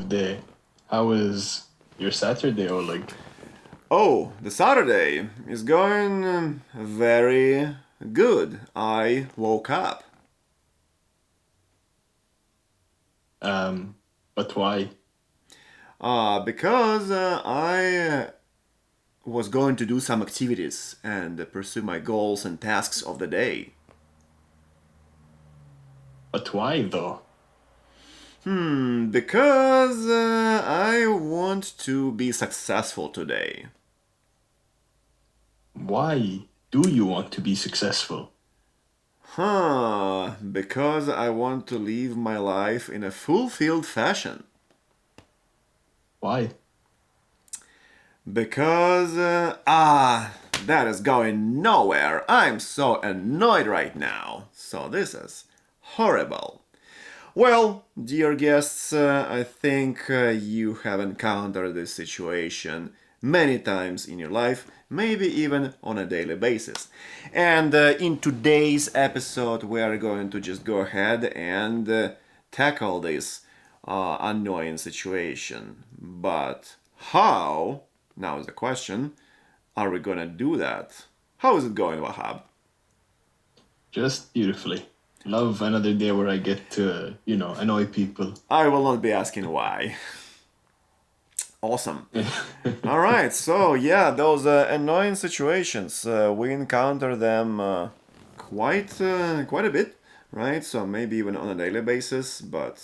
day. How was your Saturday, Oleg? Oh, the Saturday is going very good. I woke up. Um, but why? Because I was going to do some activities and pursue my goals and tasks of the day. But why though? Because I want to be successful today. Why do you want to be successful? Because I want to live my life in a fulfilled fashion. Why? Because, that is going nowhere. I'm so annoyed right now. So this is horrible. Well, dear guests, I think you have encountered this situation many times in your life, maybe even on a daily basis. And in today's episode, we are going to just go ahead and tackle this annoying situation. But how? Now is the question. Are we gonna do that? How is it going, Wahab? Just beautifully. Love another day where I get to, annoy people. I will not be asking why. Awesome. All right, so yeah, those annoying situations we encounter them quite a bit, right? So maybe even on a daily basis, but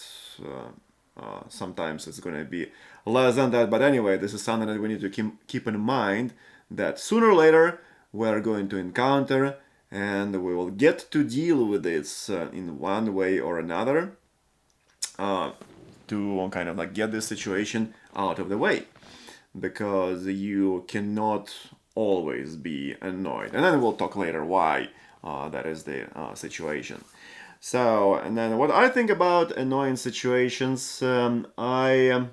sometimes it's going to be less than that. But anyway, this is something that we need to keep in mind that sooner or later we're going to encounter, and we will get to deal with this in one way or another uh, to kind of like get this situation out of the way because you cannot always be annoyed. And then we'll talk later why that is the situation. So, and then what I think about annoying situations, I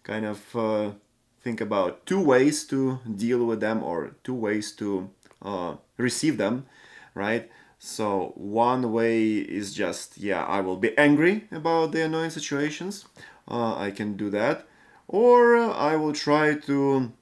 kind of think about two ways to deal with them or two ways to receive them, right? So, one way is just, yeah, I will be angry about the annoying situations. I can do that. Or I will try to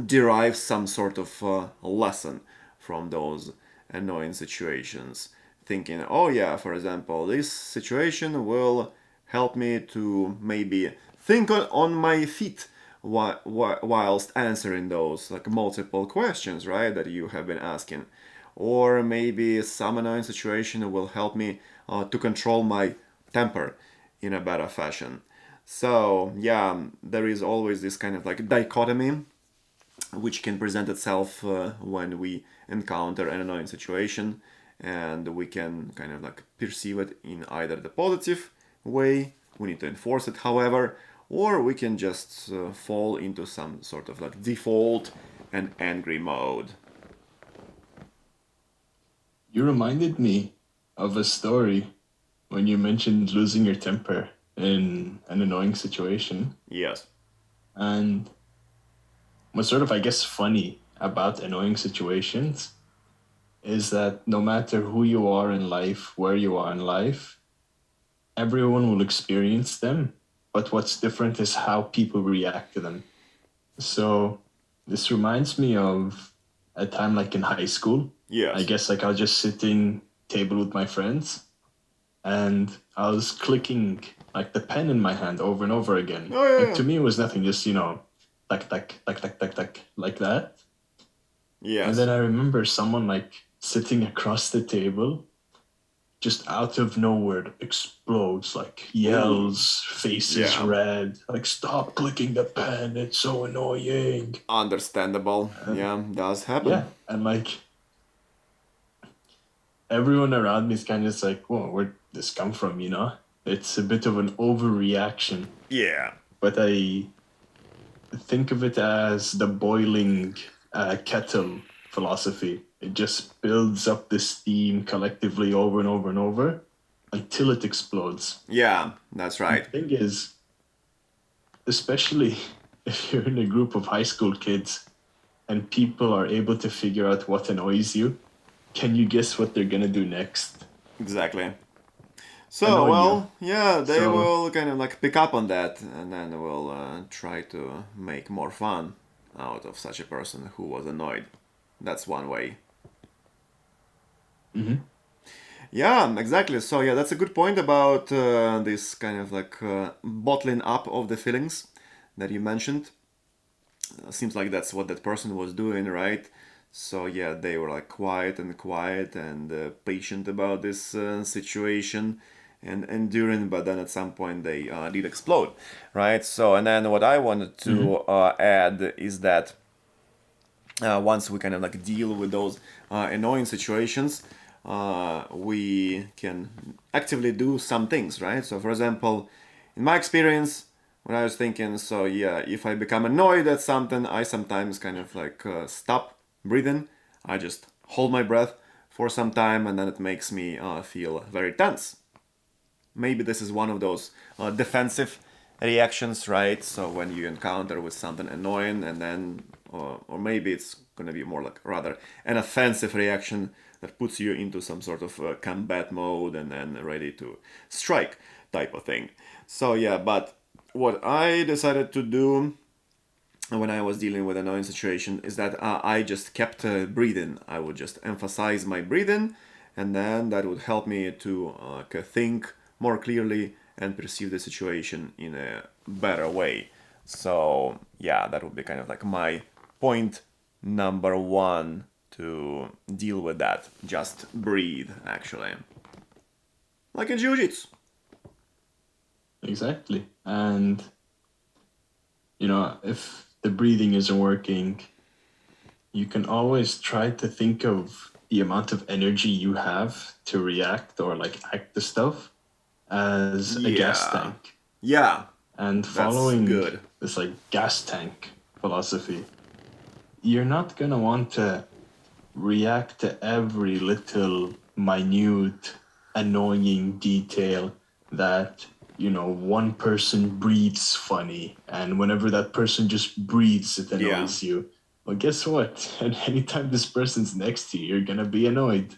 derive some sort of lesson from those annoying situations. Thinking, oh yeah, for example, this situation will help me to maybe think on my feet whilst answering those like multiple questions, right, that you have been asking. Or maybe some annoying situation will help me to control my temper in a better fashion. So, yeah, there is always this kind of like dichotomy which can present itself when we encounter an annoying situation, and we can kind of like perceive it in either the positive way, we need to enforce it, however, or we can just fall into some sort of like default and angry mode. You reminded me of a story when you mentioned losing your temper in an annoying situation. Yes. And what's sort of, I guess, funny about annoying situations is that no matter who you are in life, where you are in life, everyone will experience them. But what's different is how people react to them. So this reminds me of a time like in high school. I Yes. guess like I was just sitting table with my friends and I was clicking like the pen in my hand over and over again. Oh, yeah, Like to yeah. me it was nothing, just tack tack tack tack tack tack like that. And then Yes. I remember someone like sitting across the table, just out of nowhere explodes, like Ooh. yells, faces Yeah. red, like stop clicking the pen, it's so annoying. Understandable. And Yeah, does happen. yeah, and like everyone around me is kind of just like, whoa, where'd this come from, you know? It's a bit of an overreaction, Yeah. but I think of it as the boiling kettle philosophy. It just builds up the steam collectively over and over and over until it explodes. Yeah, that's And right. the thing is, especially if you're in a group of high school kids and people are able to figure out what annoys you, can you guess what they're gonna do next? Exactly. So, annoy you. well, yeah, they So, will kind of like pick up on that and then will try to make more fun out of such a person who was annoyed. That's one way. mhm. Yeah, exactly. So, yeah, that's a good point about this kind of like bottling up of the feelings that you mentioned. Seems like that's what that person was doing, right? So, yeah, they were like quiet and patient about this situation and enduring, but then at some point they did explode, right? So, and then what I wanted to Mhm. add is that once we kind of like deal with those annoying situations, we can actively do some things, right? So, for example, in my experience, when I was thinking, so yeah, if I become annoyed at something, I sometimes kind of like stop breathing. I just hold my breath for some time, and then it makes me feel very tense. Maybe this is one of those defensive reactions, right? So when you encounter with something annoying, and then, or maybe it's gonna be more like rather an offensive reaction that puts you into some sort of combat mode and then ready to strike type of thing. So yeah, but what I decided to do when I was dealing with an annoying situation is that I just kept breathing. I would just emphasize my breathing, and then that would help me to think more clearly and perceive the situation in a better way. So, yeah, that would be kind of like my point number one to deal with that. Just breathe, actually. Like in jiu jitsu. Exactly. And, if the breathing isn't working, you can always try to think of the amount of energy you have to react or like act the stuff as a gas Yeah. tank. Yeah, And that's following good. this like gas tank philosophy, you're not gonna want to react to every little minute annoying detail that one person breathes funny, and whenever that person just breathes it Yeah. annoys you. Well, guess what? And anytime this person's next to you, you're gonna be annoyed.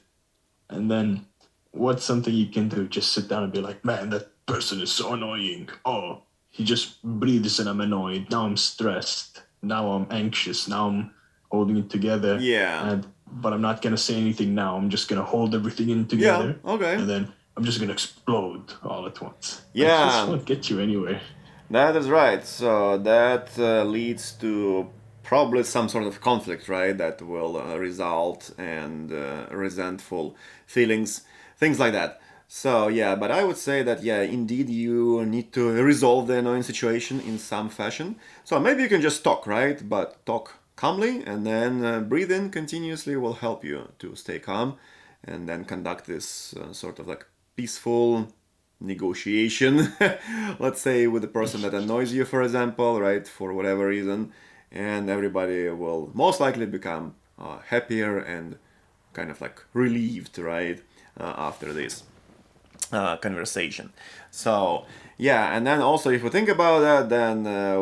And then what's something you can do? Just sit down and be like, man, that person is so annoying. Oh, he just breathes and I'm annoyed. Now I'm stressed. Now I'm anxious. Now I'm holding it together. Yeah. And but I'm not gonna say anything now. I'm just gonna hold everything in Yeah, together, okay. and then I'm just gonna explode all at once. Like this Yeah, won't get you anywhere. that is right. So that leads to probably some sort of conflict, right? That will result and resentful feelings, things like that. So yeah, but I would say that yeah, indeed you need to resolve the annoying situation in some fashion. So maybe you can just talk, right? But talk calmly, and then breathing continuously will help you to stay calm, and then conduct this sort of like peaceful negotiation, let's say, with the person that annoys you, for example, right, for whatever reason, and everybody will most likely become happier and kind of like relieved, right, after this conversation. So, yeah, and then also, if we think about that, then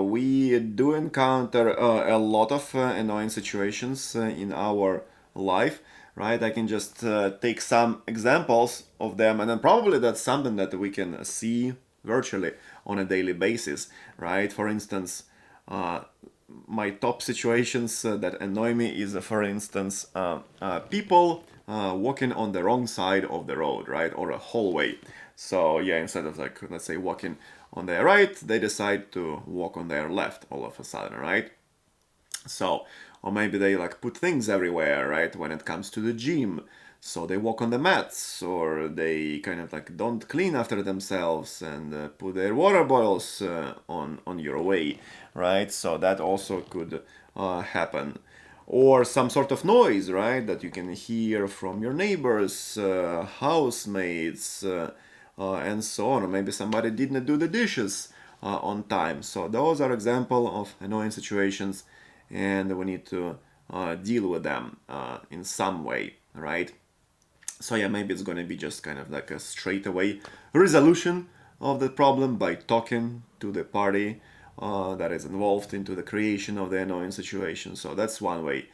we do encounter a lot of annoying situations in our life, right? I can just take some examples of them, and then probably that's something that we can see virtually on a daily basis, right? For instance, my top situations that annoy me is, for instance, people walking on the wrong side of the road, right, or a hallway. So yeah, instead of like let's say walking on their right, they decide to walk on their left all of a sudden, right? So, or maybe they like put things everywhere, right? When it comes to the gym, so they walk on the mats, or they kind of like don't clean after themselves and put their water bottles on your way, right? So that also could happen. Or some sort of noise, right? That you can hear from your neighbors, housemates, and so on. Or maybe somebody didn't do the dishes on time. So those are example of annoying situations, and we need to deal with them in some way, right? So yeah, maybe it's going to be just kind of like a straightaway resolution of the problem by talking to the party that is involved into the creation of the annoying situation. So that's one way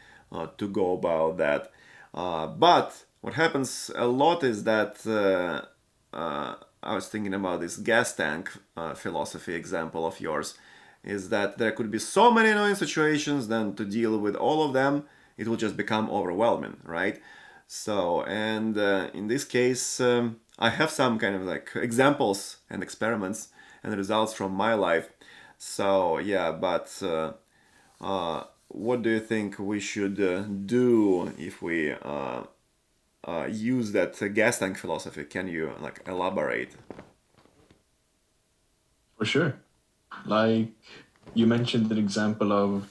to go about that. But what happens a lot is that I was thinking about this gas tank philosophy example of yours, is that there could be so many annoying situations, then to deal with all of them, it will just become overwhelming, right? So, and in this case, I have some kind of like examples and experiments and results from my life. So, yeah, but what do you think we should do if we use that gas tank philosophy? Can you like elaborate? For sure. Like you mentioned an example of,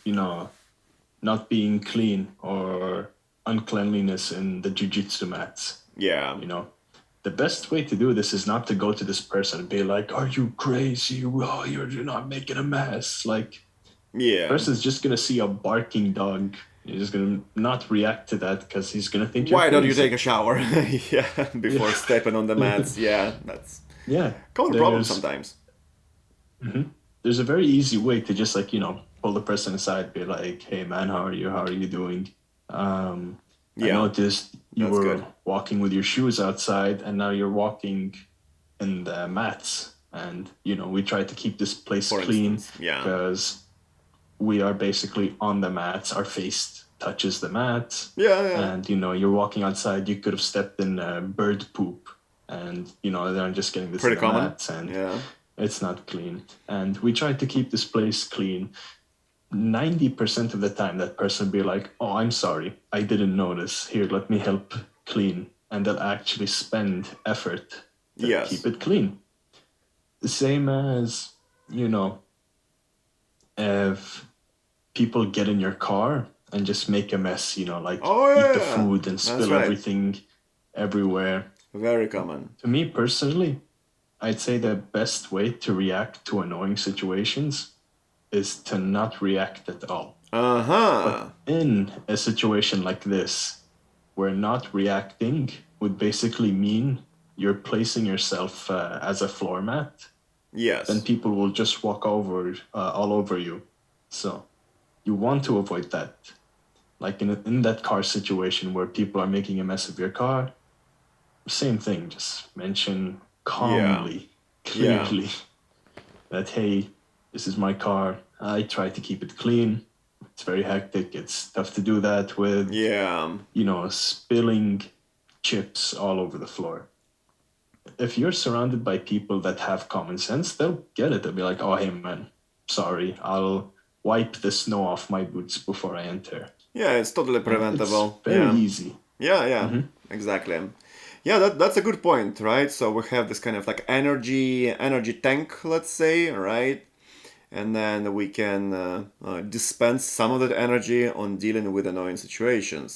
not being clean or uncleanliness in the jujitsu mats. Yeah, You know, the best way to do this is not to go to this person and be like, "Are you crazy? Oh, you're not making a mess." Like, yeah. person's just gonna see a barking dog. He's just gonna not react to that because he's gonna think you're Why don't you take crazy. a shower? Yeah, Yeah, before stepping on the mats. Yeah, that's yeah. common problem There's sometimes. Mhm. There's a very easy way to just like, pull the person aside, be like, "Hey man, how are you? How are you doing? Um, I Yeah, noticed you that's were good. walking with your shoes outside and now you're walking in the mats. And, we try to keep this place For clean instance, yeah, because we are basically on the mats. Our face touches the mats. yeah, yeah. And, you're walking outside, you could have stepped in bird poop. And, they're just getting this in Pretty the common. mats. And Yeah, it's not clean. And we try to keep this place clean. 90% of the time, that person will be like, "Oh, I'm sorry. I didn't notice. Here, let me help clean." And they'll actually spend effort to keep yes. it clean. The same as, if people get in your car and just make a mess, like Oh eat the yeah, food and that's spill right. everything everywhere. Very common. To me personally, I'd say the best way to react to annoying situations is to not react at all. Uh But huh. in a situation like this, where not reacting would basically mean you're placing yourself as a floor mat, then Yes. people will just walk over all over you. So you want to avoid that. Like in that car situation where people are making a mess of your car, same thing. Just mention Yeah. calmly, Yeah. clearly that, "Hey, this is my car. I try to keep it clean. It's very hectic. It's tough to do that with, Yeah. spilling chips all over the floor." If you're surrounded by people that have common sense, they'll get it. They'll be like, "Oh, hey, man, sorry. I'll wipe the snow off my boots before I enter." Yeah. It's totally And it's preventable. very Yeah. easy. Yeah. Yeah. Hmm. Exactly. Yeah, that's a good point, right? So we have this kind of like energy tank, let's say, right? And then we can dispense some of that energy on dealing with annoying situations.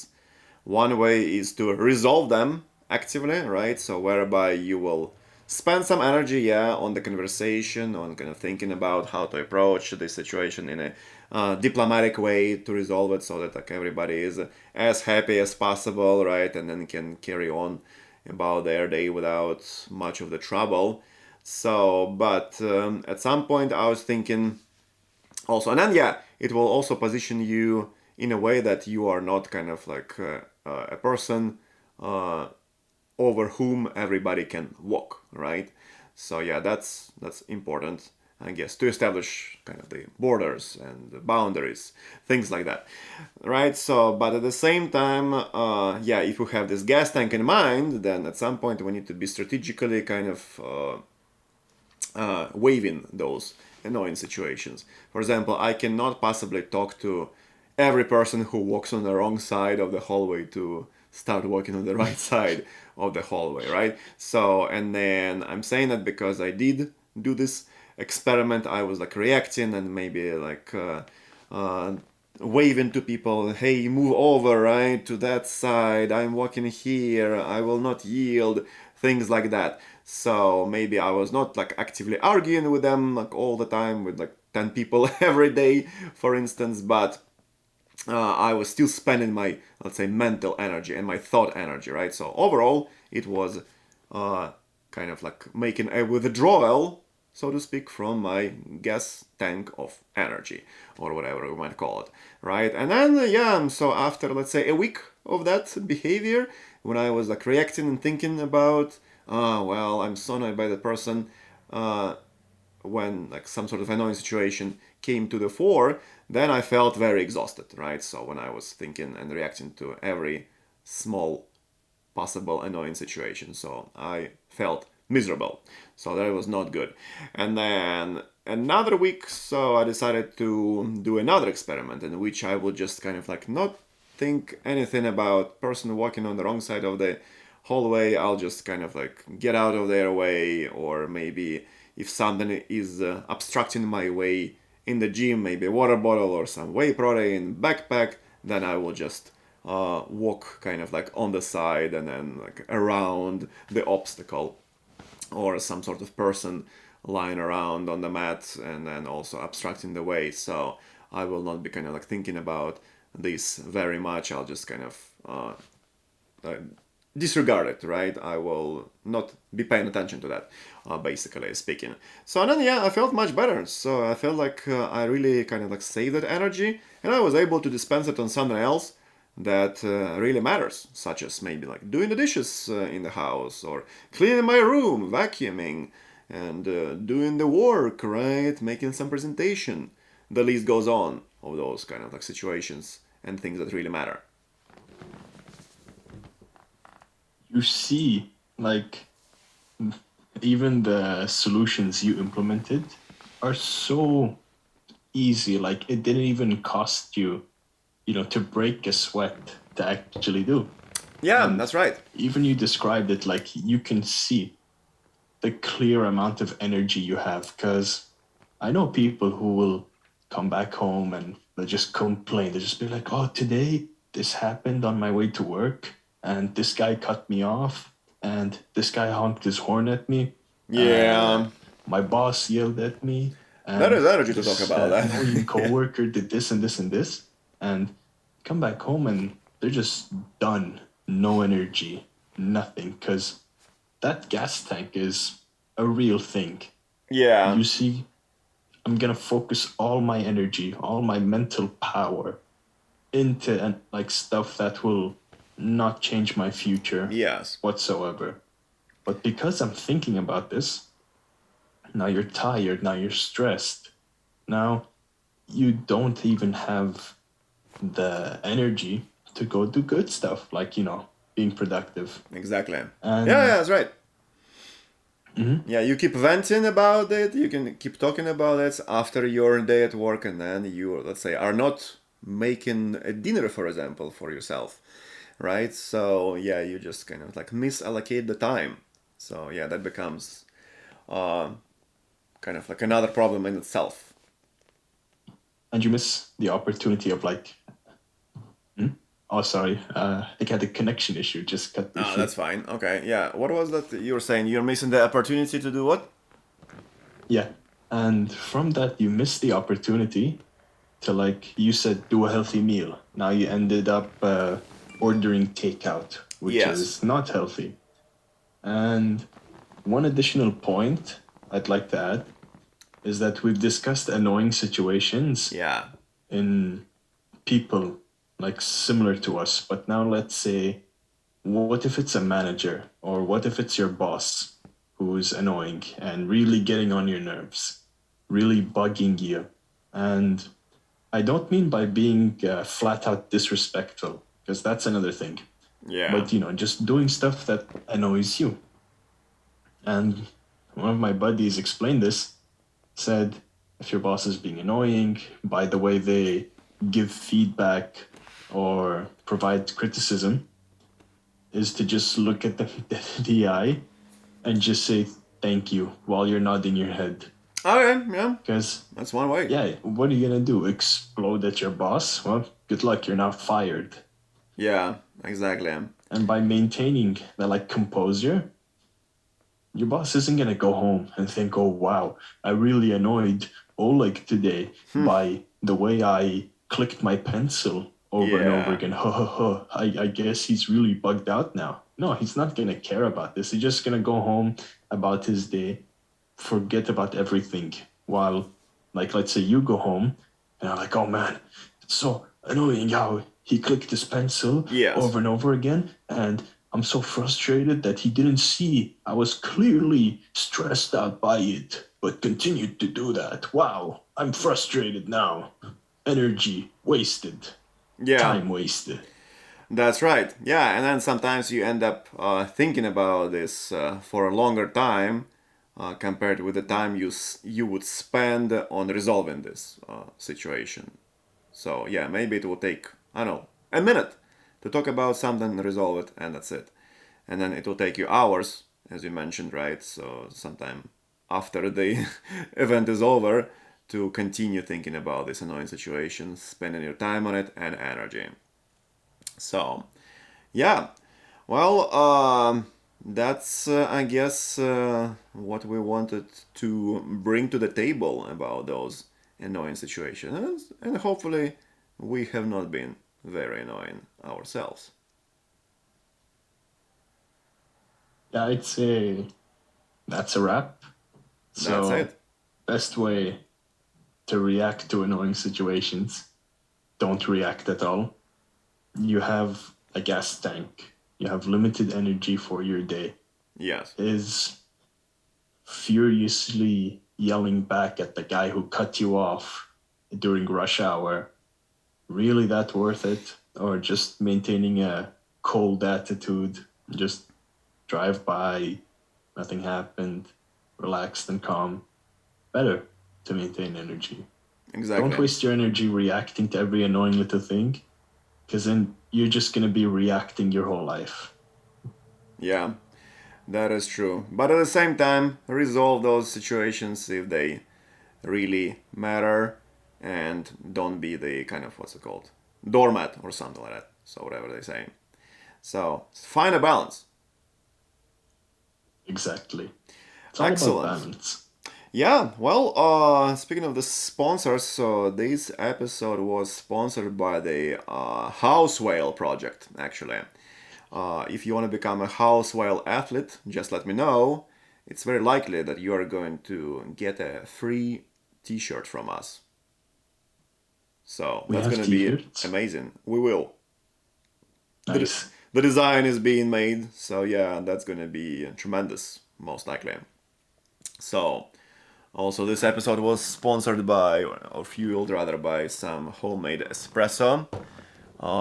One way is to resolve them actively, right? So whereby you will spend some energy, yeah, on the conversation, on kind of thinking about how to approach the situation in a diplomatic way to resolve it, so that like everybody is as happy as possible, right? And then can carry on about their day without much of the trouble. So, but at some point, I was thinking also, and then yeah, it will also position you in a way that you are not kind of like a person uh, over whom everybody can walk, right? So yeah, that's important, I guess, to establish kind of the borders and the boundaries, things like that, right? So, but at the same time, yeah, if we have this gas tank in mind, then at some point we need to be strategically kind of waiving those annoying situations. For example, I cannot possibly talk to every person who walks on the wrong side of the hallway to start walking on the right side of the hallway, right? So, and then I'm saying that because I did do this experiment. I was like reacting and maybe like uh, waving to people, "Hey, move over, right, to that side. I'm walking here. I will not yield," things like that. So maybe I was not like actively arguing with them like all the time with like 10 people every day, for instance, but I was still spending my, let's say, mental energy and my thought energy, right? So overall, it was uh, kind of like making a withdrawal, so to speak, from my gas tank of energy, or whatever we might call it, right? And then, yeah, so after, let's say, a week of that behavior, when I was like reacting and thinking about well, I'm so annoyed by that person. Uh, when like some sort of annoying situation came to the fore, then I felt very exhausted, right? So when I was thinking and reacting to every small possible annoying situation, so I felt miserable. So that was not good. And then another week, so I decided to do another experiment in which I would just kind of like not think anything about person walking on the wrong side of the hallway. I'll just kind of like get out of their way, or maybe if something is obstructing my way in the gym, maybe a water bottle or some whey protein backpack, then I will just walk kind of like on the side and then like around the obstacle, or some sort of person lying around on the mat and then also obstructing the way. So I will not be kind of like thinking about this very much. I'll just kind of uh, disregard it, right? I will not be paying attention to that, basically speaking. So then, yeah, I felt much better. So I felt like I really kind of like saved that energy, and I was able to dispense it on something else that really matters, such as maybe like doing the dishes in the house, or cleaning my room, vacuuming, and doing the work, right? Making some presentation. The list goes on of those kind of like situations and things that really matter. You see, like, even the solutions you implemented are so easy. Like, it didn't even cost you, to break a sweat to actually do. Yeah, And that's right. even you described it like you can see the clear amount of energy you have. Because I know people who will come back home and they'll just complain. They'll just be like, oh, today this happened on my way to work, and this guy cut me off, and this guy honked his horn at me, and Yeah, my boss yelled at me, that and is energy to talk this about that. annoying coworker did this and this and this. And come back home and they're just done. No energy, nothing. Because that gas tank is a real thing. Yeah, You see, I'm gonna focus all my energy, all my mental power into like stuff that will not change my future yes, whatsoever. But because I'm thinking about this, now you're tired, now you're stressed, now you don't even have the energy to go do good stuff, like, being productive. exactly. Yeah, And yeah, that's right. mhm, Yeah, you keep venting about it, you can keep talking about it after your day at work, and then you, let's say, are not making a dinner, for example, for yourself, right? So, yeah, you just kind of like misallocate the time. So, yeah, that becomes uh, kind of like another problem in itself. and you miss the opportunity of like, hmm? Oh, sorry, I think I had a connection issue, just cut me Ah, through. that's fine. Okay, yeah. What was that you were saying? You're missing the opportunity to do what? Yeah. And from that, you miss the opportunity to, like you said, do a healthy meal. Now you ended up ordering takeout, which Yes. is not healthy. And one additional point I'd like to add is that we've discussed annoying situations Yeah. in people like similar to us. But now let's say, what if it's a manager, or what if it's your boss who's annoying and really getting on your nerves, really bugging you? And I don't mean by being flat out disrespectful, because that's another thing. Yeah. But, just doing stuff that annoys you. And one of my buddies explained this, said, if your boss is being annoying by the way they give feedback or provide criticism, is to just look at them dead in the eye and just say thank you while you're nodding your head. Okay, yeah. Because, That's one way. yeah, what are you going to do? Explode at your boss? Well, good luck, you're now fired. Yeah, exactly. And by maintaining the like composure, your boss isn't going to go home and think, oh, wow, I really annoyed Oleg today by the way I clicked my pencil over and over Yeah. again. Ha ha ha. I guess he's really bugged out now. No, he's not going to care about this. He's just going to go home about his day, forget about everything. While, like, let's say you go home and I'm like, oh man, it's so annoying how he clicked his pencil Yes. over and over again. And I'm so frustrated that he didn't see I was clearly stressed out by it, but continued to do that. Wow, I'm frustrated now. Energy wasted, Yeah, time wasted. that's right. Yeah, and then sometimes you end up thinking about this for a longer time compared with the time you would spend on resolving this situation. So yeah, maybe it will take, I don't know, a minute to talk about something, resolve it, and that's it. And then it will take you hours, as you mentioned, right? So sometime after the event is over, to continue thinking about this annoying situation, spending your time on it and energy. So yeah, well, that's I guess what we wanted to bring to the table about those annoying situations, and hopefully we have not been very annoying ourselves. Yeah, I'd say that's a wrap. That's So, it. best way to react to annoying situations, don't react at all. You have a gas tank, you have limited energy for your day. Yes, Is furiously yelling back at the guy who cut you off during rush hour really that worth it? Or just maintaining a cold attitude, just drive by, nothing happened, relaxed and calm? Better to maintain energy. Don't exactly. waste your energy reacting to every annoying little thing, because then you're just going to be reacting your whole life. Yeah, that is true. But at the same time, resolve those situations if they really matter, and don't be the kind of what's it called, doormat or something like that. So whatever they say. So find a balance. Exactly. It's all about Excellent. balance. Yeah, well, speaking of the sponsors, so this episode was sponsored by the House Whale project, actually. If you want to become a House Whale athlete, just let me know. It's very likely that you are going to get a free t shirt from us. So We that's have going to be t-shirts. amazing. We will. The, Nice. the design is being made, so yeah, that's going to be tremendous, most likely. So, also, this episode was sponsored by, or fueled rather, by some homemade espresso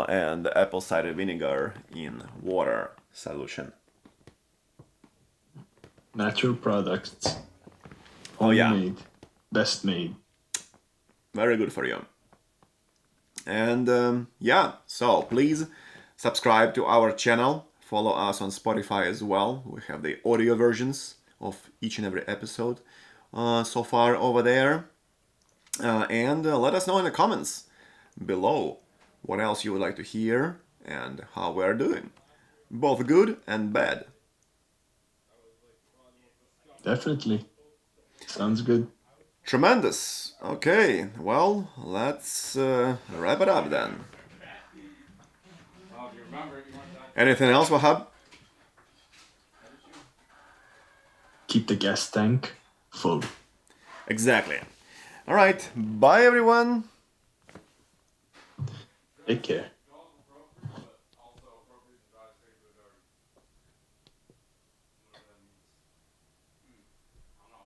and apple cider vinegar in water solution. Natural products, Oh, yeah, homemade, best made. very good for you. And yeah, so please subscribe to our channel, follow us on Spotify as well. We have the audio versions of each and every episode so far over there. And let us know in the comments below what else you would like to hear and how we're doing, both good and bad. Definitely. Sounds good. Tremendous. Okay, well, let's wrap it up then. Anything else, Wahab? Keep the gas tank full. Exactly. All right, bye everyone. Take care.